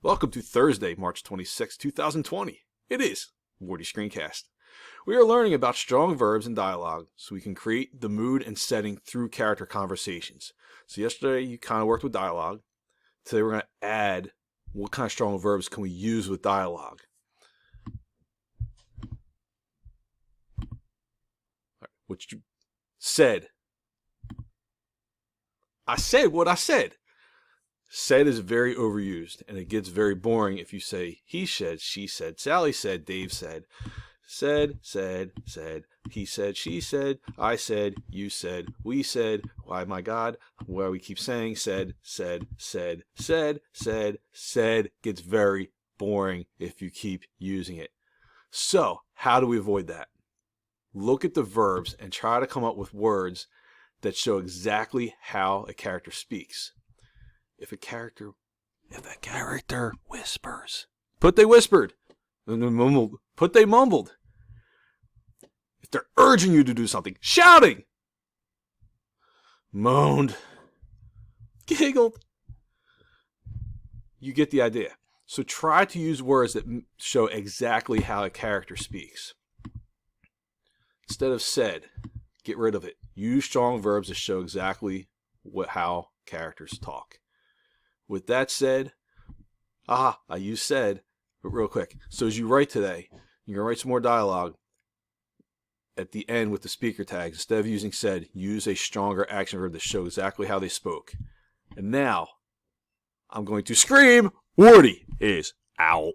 Welcome to Thursday, March 26, 2020. It is Morty Screencast. We are learning about strong verbs and dialogue so we can create the mood and setting through character conversations. So yesterday you kind of worked with dialogue. Today we're going to add what kind of strong verbs can we use with dialogue. What you said. I said what I said. Said is very overused, and it gets very boring if you say he said, she said, Sally said, Dave said, he said, she said, I said, you said, we said, why my God, why we keep saying said, gets very boring if you keep using it. So, how do we avoid that? Look at the verbs and try to come up with words that show exactly how a character speaks. If a character whispers, put they whispered. Put they mumbled. If they're urging you to do something, shouting, moaned, giggled. You get the idea. So try to use words that show exactly how a character speaks. Instead of said, get rid of it. Use strong verbs that show exactly how characters talk. With that said, I use said, but real quick. So as you write today, you're going to write some more dialogue at the end with the speaker tags. Instead of using said, use a stronger action verb to show exactly how they spoke. And now, I'm going to scream, Morty is out.